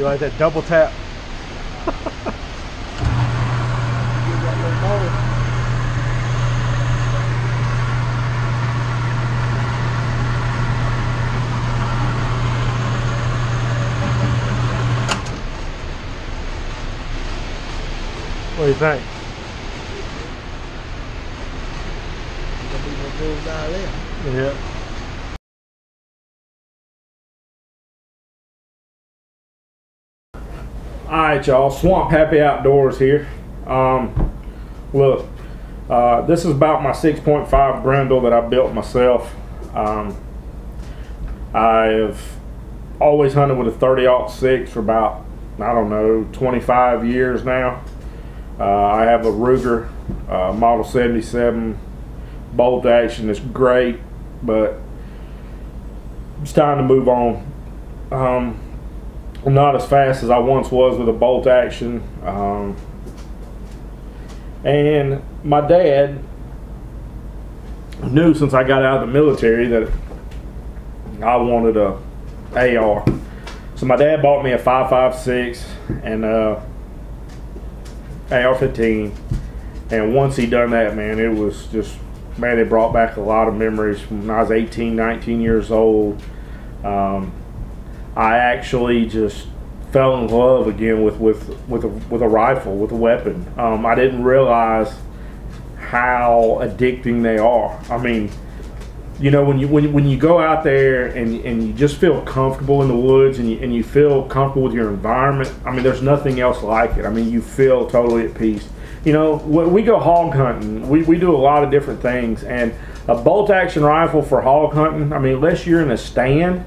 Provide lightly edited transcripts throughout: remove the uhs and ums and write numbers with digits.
You like that double tap? What do you think? Yeah. Alright y'all, Swamp Happy Outdoors here. Look, this is about my 6.5 Grendel that I built myself. I've always hunted with a 30-06 for about, I don't know, 25 years now. I have a Ruger Model 77 bolt action. It's great, but it's time to move on. I'm not as fast as I once was with a bolt action, and my dad knew since I got out of the military that I wanted a AR. So my dad bought me a 5.56 and AR-15, and once he done that, man, it was just, man, it brought back a lot of memories from when I was 18, 19 years old. I actually just fell in love again with a rifle, with a weapon. I didn't realize how addicting they are. I mean, you know, when you go out there and you just feel comfortable in the woods and you feel comfortable with your environment, I mean, there's nothing else like it. I mean, you feel totally at peace. You know, we go hog hunting. We do a lot of different things, and a bolt action rifle for hog hunting, I mean, unless you're in a stand,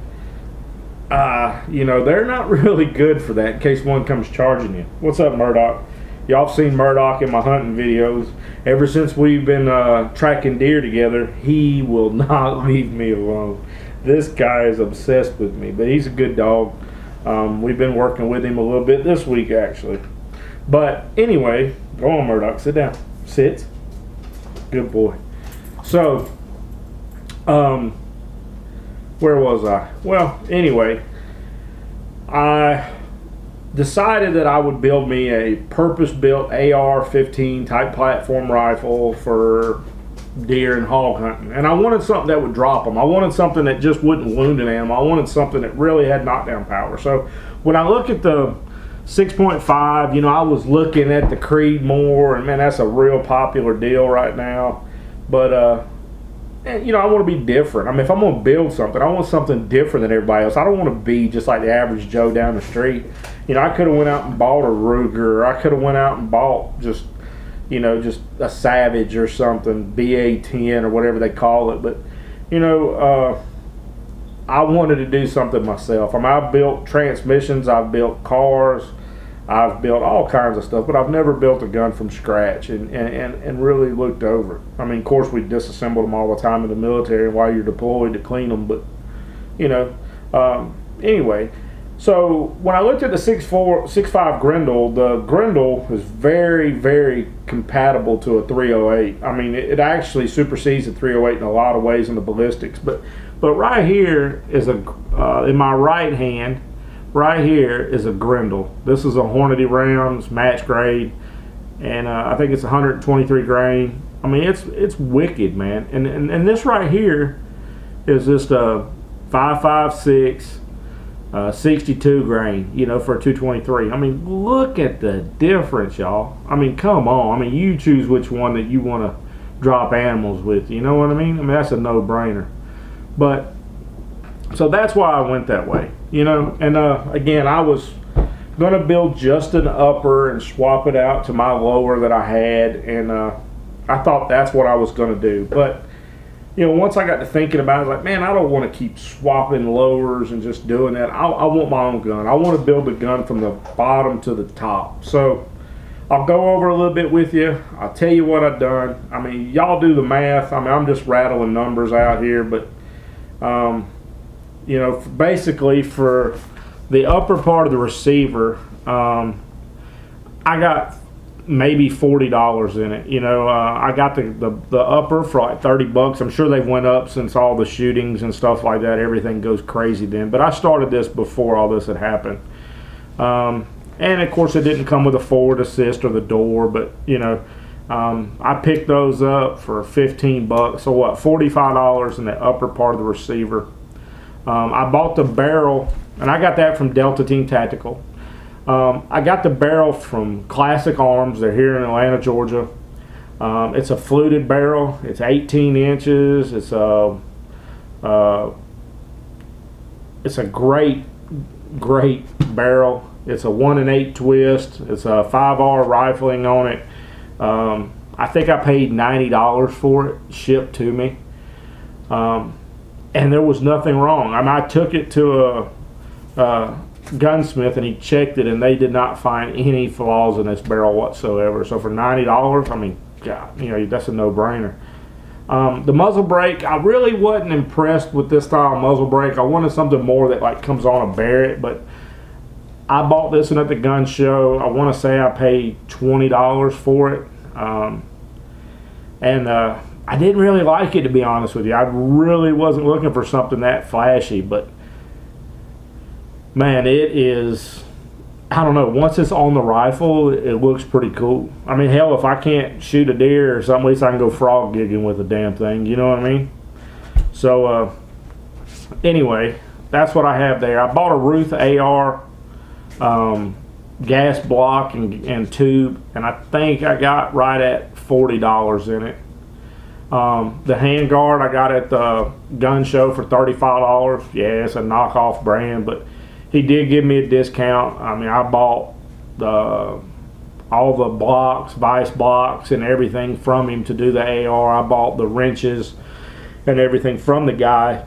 you know, they're not really good for that in case one comes charging you. What's up, Murdoch? Y'all seen Murdoch in my hunting videos. Ever since we've been tracking deer together, he will not leave me alone. This guy is obsessed with me, but he's a good dog. We've been working with him a little bit this week, actually. But anyway, go on, Murdoch, sit down. Sit. Good boy. So, where was I? Well, anyway, I decided that I would build me a purpose-built AR-15 type platform rifle for deer and hog hunting. And I wanted something that would drop them. I wanted something that just wouldn't wound an animal. I wanted something that really had knockdown power. So when I look at the 6.5, you know, I was looking at the Creedmoor, and man, that's a real popular deal right now. But you know, I want to be different. I mean, if I'm going to build something, I want something different than everybody else. I don't want to be just like the average Joe down the street. You know, I could have went out and bought a Ruger, or I could have went out and bought just, you know, just a Savage or something, BA-10 or whatever they call it. But, you know, I wanted to do something myself. I mean, I've built transmissions, I've built cars, I've built all kinds of stuff, but I've never built a gun from scratch and really looked over it. I mean, of course, we disassembled them all the time in the military while you're deployed to clean them, but, you know, anyway. So when I looked at the 6.5 Grendel, the Grendel is very, very compatible to a 308. I mean, it actually supersedes the 308 in a lot of ways in the ballistics. But right here is in my right hand, right here is a Grendel. This is a Hornady rounds, match grade, and I think it's 123 grain. I mean, it's wicked, man. And this right here is just a 5.56. 62 grain, you know, for a 223. I mean, look at the difference, y'all. I mean, come on. I mean, you choose which one that you want to drop animals with. You know what I mean? I mean, that's a no-brainer. But so that's why I went that way, you know. And again, I was going to build just an upper and swap it out to my lower that I had, and I thought that's what I was going to do. But you know, once I got to thinking about it, I was like, man, I don't want to keep swapping lowers and just doing that. I want my own gun. I want to build a gun from the bottom to the top. So I'll go over a little bit with you. I'll tell you what I've done. I mean, y'all do the math. I mean, I'm just rattling numbers out here, but you know, basically for the upper part of the receiver, I got maybe $40 in it. You know, I got the upper for like 30 bucks. I'm sure they've went up since all the shootings and stuff like that. Everything goes crazy then. But I started this before all this had happened. And of course it didn't come with a forward assist or the door, but you know, I picked those up for 15 bucks. So what, $45 in the upper part of the receiver. I bought the barrel, and I got that from Delta Team Tactical. I got the barrel from Classic Arms. They're here in Atlanta, Georgia. It's a fluted barrel. It's 18 inches. It's a great barrel. It's a 1 8 twist. It's a 5R rifling on it. I think I paid $90 for it, shipped to me. And there was nothing wrong. I mean, I took it to a gunsmith and he checked it, and they did not find any flaws in this barrel whatsoever. So for $90, I mean, God, you know, that's a no-brainer. The muzzle brake, I really wasn't impressed with this style of muzzle brake. I wanted something more that like comes on a Barrett, but I bought this one at the gun show. I want to say I paid $20 for it. I didn't really like it, to be honest with you. I really wasn't looking for something that flashy, but man, it is, I don't know, once it's on the rifle, it looks pretty cool. I mean, hell, if I can't shoot a deer or something, at least I can go frog gigging with the damn thing, you know what I mean? So, anyway, that's what I have there. I bought a RUTH-AR gas block and tube, and I think I got right at $40 in it. The Handguard I got at the gun show for $35. Yeah, it's a knockoff brand, but he did give me a discount. I mean, I bought all the blocks, vice blocks, and everything from him to do the AR. I bought the wrenches and everything from the guy.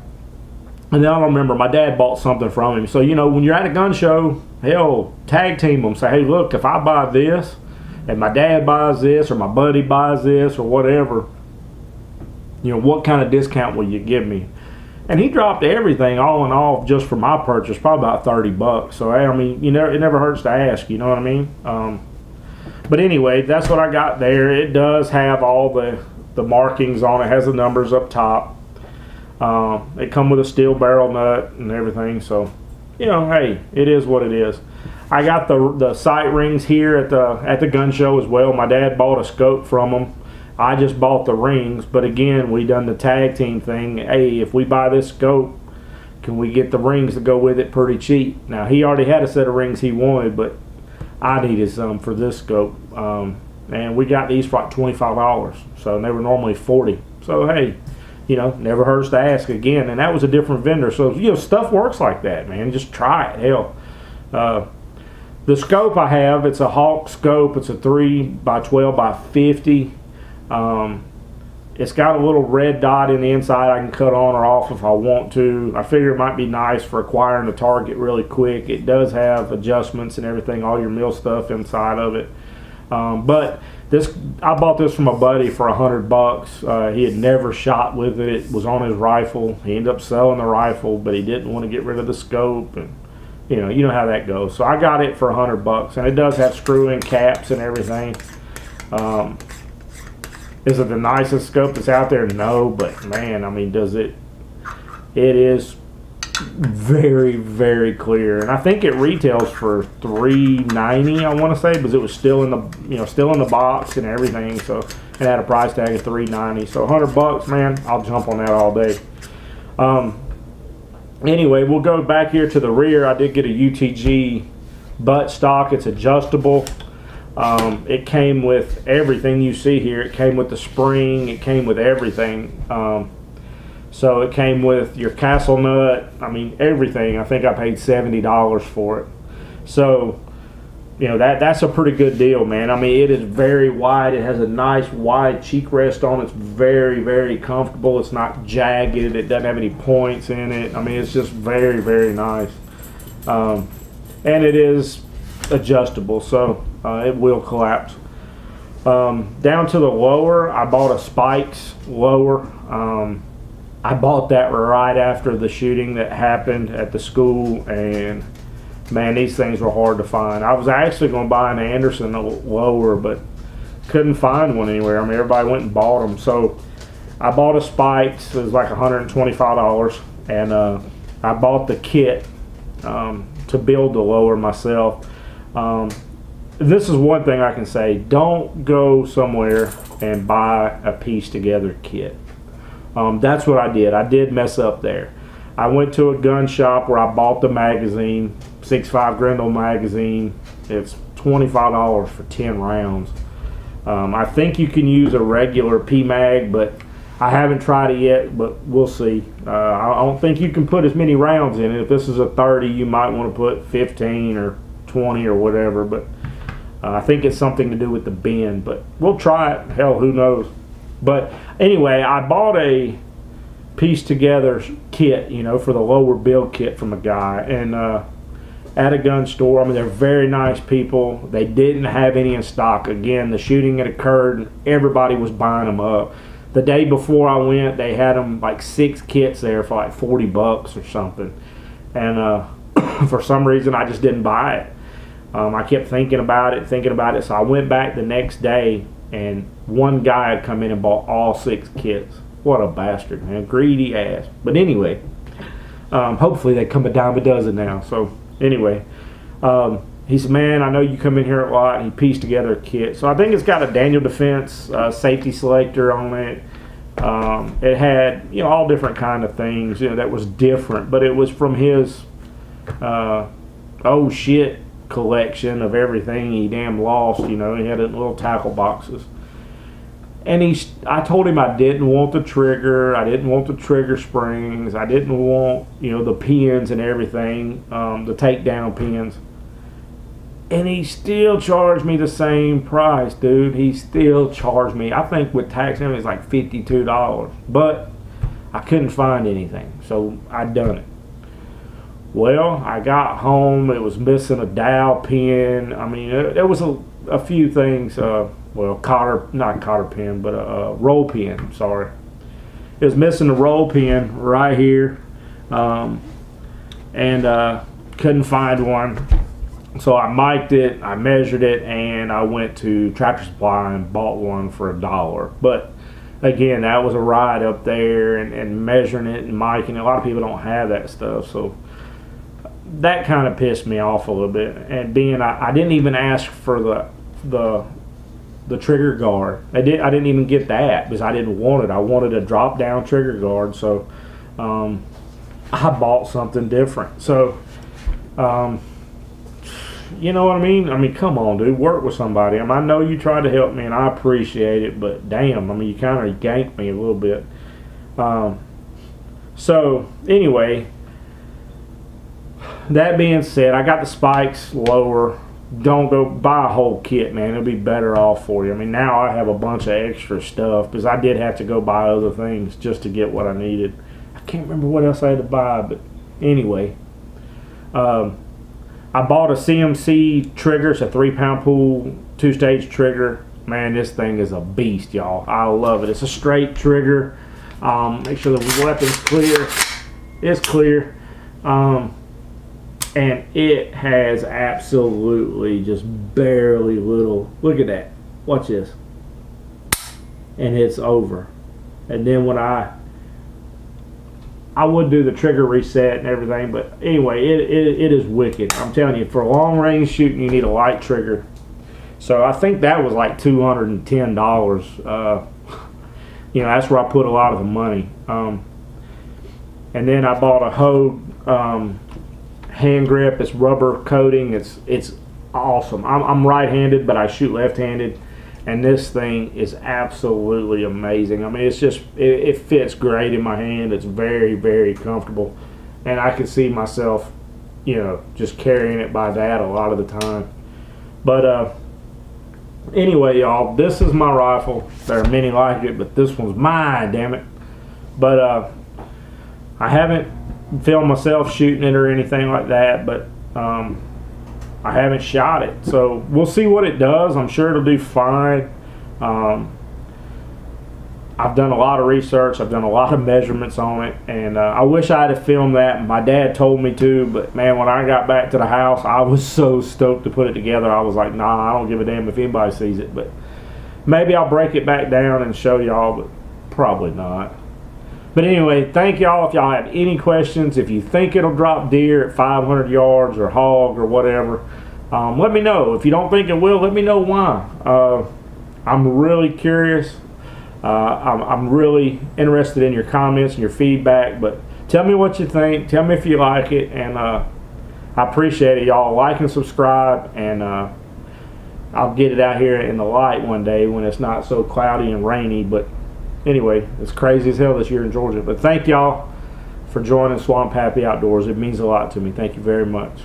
And then I don't remember, my dad bought something from him. So, you know, when you're at a gun show, hell, tag team them. Say, hey, look, if I buy this, and my dad buys this, or my buddy buys this, or whatever, you know, what kind of discount will you give me? And he dropped everything all in all just for my purchase, probably about 30 bucks. So, I mean, you know, it never hurts to ask, you know what I mean? But anyway, that's what I got there. It does have all the markings on it. It has the numbers up top. It come with a steel barrel nut and everything. So, you know, hey, it is what it is. I got the sight rings here at the gun show as well. My dad bought a scope from them. I just bought the rings, but again, we done the tag team thing. Hey, if we buy this scope, can we get the rings to go with it pretty cheap? Now, he already had a set of rings he wanted, but I needed some for this scope. And we got these for like $25. So they were normally $40. So, hey, you know, never hurts to ask again. And that was a different vendor. So, you know, stuff works like that, man. Just try it. Hell. The scope I have, it's a Hawk scope. It's a 3x12x50. It's got a little red dot in the inside I can cut on or off if I want to. I figure it might be nice for acquiring a target really quick. It does have adjustments and everything, all your mill stuff inside of it. But this, I bought this from a buddy for $100. He had never shot with it. It was on his rifle. He ended up selling the rifle, but he didn't want to get rid of the scope, and you know how that goes. So I got it for $100, and it does have screw-in caps and everything. Is it the nicest scope that's out there? No, but man, I mean, does it? It is very, very clear, and I think it retails for $390. I want to say, because it was still in the box and everything. So it had a price tag of $390. So $100, man, I'll jump on that all day. Anyway, we'll go back here to the rear. I did get a UTG butt stock. It's adjustable. It came with everything you see here. It came with the spring. It came with everything. So it came with your castle nut. I mean, everything. I think I paid $70 for it. So, you know, that's a pretty good deal, man. I mean, it is very wide. It has a nice wide cheek rest on it. It's very, very comfortable. It's not jagged. It doesn't have any points in it. I mean, it's just very, very nice. And it is adjustable, so it will collapse. Down to the lower, I bought a Spikes lower. I bought that right after the shooting that happened at the school, and man, these things were hard to find. I was actually going to buy an Anderson lower, but couldn't find one anywhere. I mean, everybody went and bought them. So I bought a Spikes. It was like $125, and I bought the kit to to build the lower myself. This is one thing I can say: don't go somewhere and buy a piece together kit. That's what I did. I did mess up there. I went to a gun shop where I bought the magazine, 6.5 Grendel magazine. It's $25 for 10 rounds. I think you can use a regular P-Mag, but I haven't tried it yet, but we'll see. I don't think you can put as many rounds in it. If this is a 30, you might want to put 15 or 20 or whatever, but I think it's something to do with the bend, but we'll try it. Hell, who knows? But anyway, I bought a piece together kit, you know, for the lower build kit from a guy, and at a gun store. I mean, they're very nice people. They didn't have any in stock. Again, the shooting had occurred and everybody was buying them up. The day before I went, they had them like 6 kits there for like 40 bucks or something, and for some reason I just didn't buy it. I kept thinking about it, so I went back the next day, and one guy had come in and bought all 6 kits. What a bastard, man. Greedy ass. But anyway, hopefully they come a dime a dozen now. So anyway, he said, man, I know you come in here a lot, and he pieced together a kit. So I think it's got a Daniel Defense safety selector on it. It had, you know, all different kind of things, you know, that was different, but it was from his oh shit collection of everything he damn lost. You know, he had it in little tackle boxes. And I told him I didn't want the trigger, I didn't want the trigger springs, I didn't want, you know, the pins and everything, the takedown pins. And he still charged me the same price, dude. He still charged me, I think with tax and everything, it's like $52. But I couldn't find anything, so I done it. Well, I got home, it was missing a dowel pin. I mean, there was a few things, well, not cotter pin, but a roll pin, sorry. It was missing a roll pin right here, and couldn't find one. So I mic'd it, I measured it, and I went to Tractor Supply and bought one for $1. But again, that was a ride up there, and measuring it and micing it. A lot of people don't have that stuff, so that kind of pissed me off a little bit. And being I didn't even ask for the trigger guard. I didn't even get that because I didn't want it. I wanted a drop down trigger guard, so I bought something different. So you know what I mean? I mean, come on, dude, work with somebody. I mean, I know you tried to help me and I appreciate it, but damn, I mean, you kind of ganked me a little bit. So anyway, that being said, I got the spikes lower. Don't go buy a whole kit, man. It'll be better off for you. I mean, now I have a bunch of extra stuff because I did have to go buy other things just to get what I needed. I can't remember what else I had to buy, but anyway. I bought a Cmc Triggers, a 3-pound pool, 2-stage trigger. Man, this thing is a beast, y'all. I love it. It's a straight trigger. Make sure the weapon's clear. It's clear. And it has absolutely just barely little. Look at that. Watch this. And it's over. And then when I would do the trigger reset and everything, but anyway, it is wicked. I'm telling you, for long range shooting, you need a light trigger. So I think that was like $210. You know, that's where I put a lot of the money. And then I bought a Hogue hand grip. It's rubber coating. It's awesome. I'm right-handed, but I shoot left-handed, and this thing is absolutely amazing. I mean, it's just it fits great in my hand. It's very, very comfortable, and I can see myself, you know, just carrying it by that a lot of the time. But anyway, y'all, this is my rifle. There are many like it, but this one's mine, damn it. But I haven't filmed myself shooting it or anything like that, but I haven't shot it, so we'll see what it does. I'm sure it'll do fine. I've done a lot of research, I've done a lot of measurements on it, and I wish I had filmed that. My dad told me to, but man, when I got back to the house, I was so stoked to put it together. I was like, nah, I don't give a damn if anybody sees it. But maybe I'll break it back down and show y'all, but probably not. But anyway, thank y'all. If y'all have any questions, if you think it'll drop deer at 500 yards or hog or whatever, let me know. If you don't think it will, let me know why. I'm really curious. I'm really interested in your comments and your feedback, but tell me what you think. Tell me if you like it, and I appreciate it, y'all. Like and subscribe, and I'll get it out here in the light one day when it's not so cloudy and rainy. But anyway, it's crazy as hell this year in Georgia. But thank y'all for joining Swamp Happy Outdoors. It means a lot to me. Thank you very much.